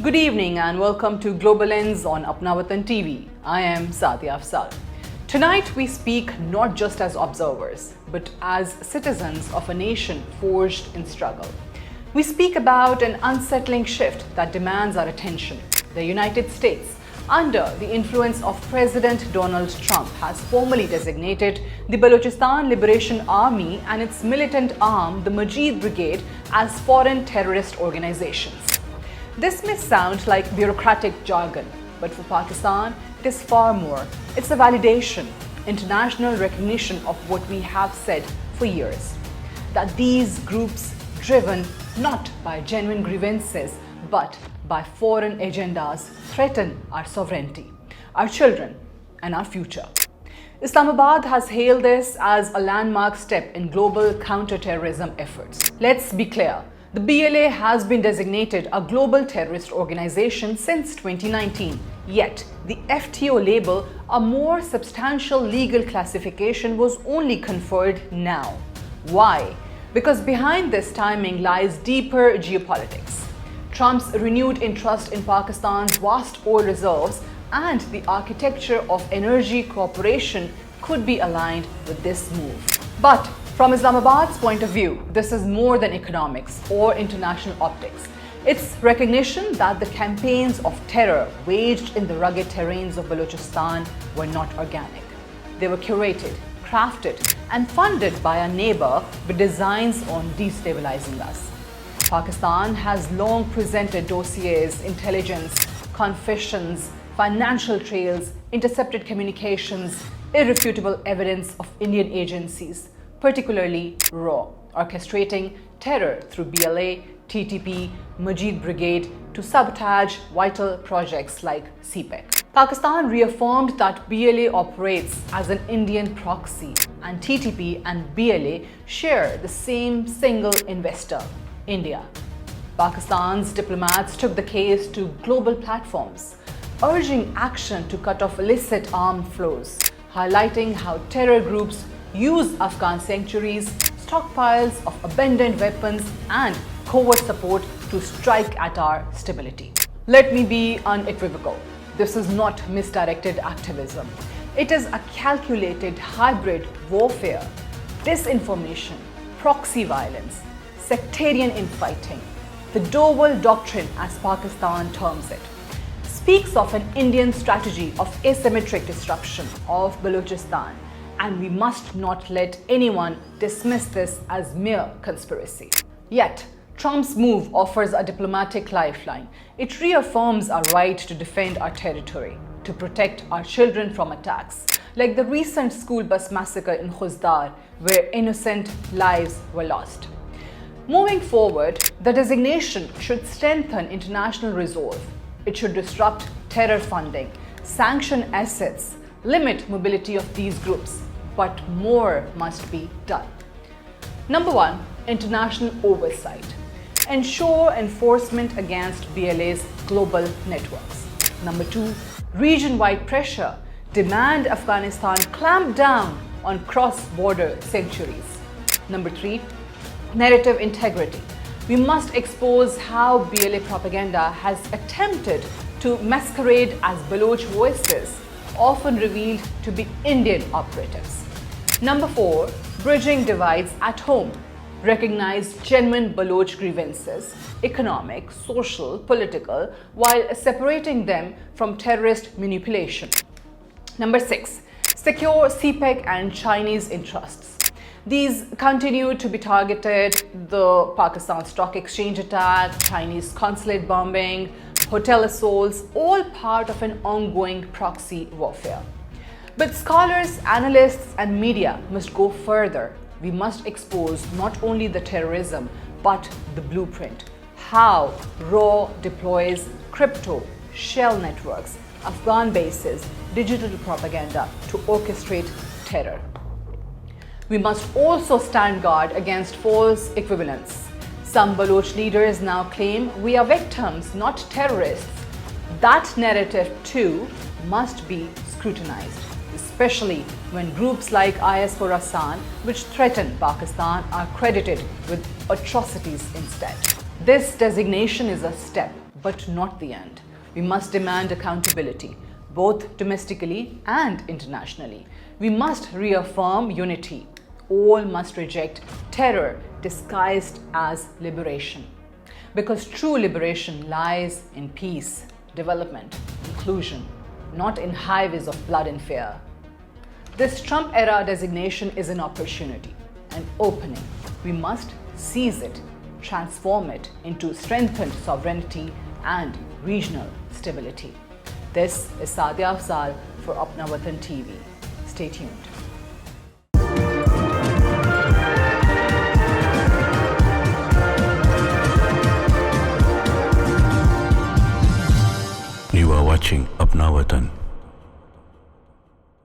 Good evening and welcome to Global Lens on Apna Watan TV. I am Saadia Afzaal. Tonight we speak not just as observers, but as citizens of a nation forged in struggle. We speak about an unsettling shift that demands our attention. The United States, under the influence of President Donald Trump, has formally designated the Balochistan Liberation Army and its militant arm, the Mujahid Brigade, as foreign terrorist organizations. This may sound like bureaucratic jargon, but for Pakistan, it is far more. It's a validation, international recognition of what we have said for years. That these groups, driven not by genuine grievances, but by foreign agendas, threaten our sovereignty, our children, and our future. Islamabad has hailed this as a landmark step in global counter-terrorism efforts. Let's be clear. The BLA has been designated a global terrorist organization since 2019, yet the FTO label, a more substantial legal classification, was only conferred now. Why? Because behind this timing lies deeper geopolitics. Trump's renewed interest in Pakistan's vast oil reserves and the architecture of energy cooperation could be aligned with this move. But from Islamabad's point of view, this is more than economics or international optics. It's recognition that the campaigns of terror waged in the rugged terrains of Balochistan were not organic. They were curated, crafted, and funded by a neighbor with designs on destabilizing us. Pakistan has long presented dossiers, intelligence, confessions, financial trails, intercepted communications, irrefutable evidence of Indian agencies, particularly RAW, orchestrating terror through BLA, TTP, Mujahid Brigade to sabotage vital projects like CPEC. Pakistan reaffirmed that BLA operates as an Indian proxy, and TTP and BLA share the same single investor, India. Pakistan's diplomats took the case to global platforms, urging action to cut off illicit arms flows, highlighting how terror groups use Afghan sanctuaries, stockpiles of abandoned weapons, and covert support to strike at our stability. Let me be unequivocal. This is not misdirected activism. It is a calculated hybrid warfare, disinformation, proxy violence, sectarian infighting. The Doval Doctrine, as Pakistan terms it, speaks of an Indian strategy of asymmetric disruption of Balochistan, and we must not let anyone dismiss this as mere conspiracy. Yet, Trump's move offers a diplomatic lifeline. It reaffirms our right to defend our territory, to protect our children from attacks, like the recent school bus massacre in Khuzdar, where innocent lives were lost. Moving forward, the designation should strengthen international resolve. It should disrupt terror funding, sanction assets, limit mobility of these groups, but more must be done. Number one, international oversight. Ensure enforcement against BLA's global networks. Number two, region-wide pressure. Demand Afghanistan clamp down on cross-border sanctuaries. Number three, narrative integrity. We must expose how BLA propaganda has attempted to masquerade as Baloch voices, often revealed to be Indian operatives. Number four, bridging divides at home. Recognize genuine Baloch grievances, economic, social, political, while separating them from terrorist manipulation. Number six, secure CPEC and Chinese interests. These continue to be targeted: the Pakistan Stock Exchange attack, Chinese consulate bombing, hotel assaults, all part of an ongoing proxy warfare. But scholars, analysts, and media must go further. We must expose not only the terrorism, but the blueprint. How RAW deploys crypto, shell networks, Afghan bases, digital propaganda to orchestrate terror. We must also stand guard against false equivalence. Some Baloch leaders now claim we are victims, not terrorists. That narrative too must be scrutinized, especially when groups like IS Khorasan, which threaten Pakistan, are credited with atrocities instead. This designation is a step, but not the end. We must demand accountability, both domestically and internationally. We must reaffirm unity. All must reject terror disguised as liberation. Because true liberation lies in peace, development, inclusion, not in highways of blood and fear. This Trump-era designation is an opportunity, an opening. We must seize it, transform it into strengthened sovereignty and regional stability. This is Saadia Afzaal for Apna Watan TV. Stay tuned. You are watching Apna Watan.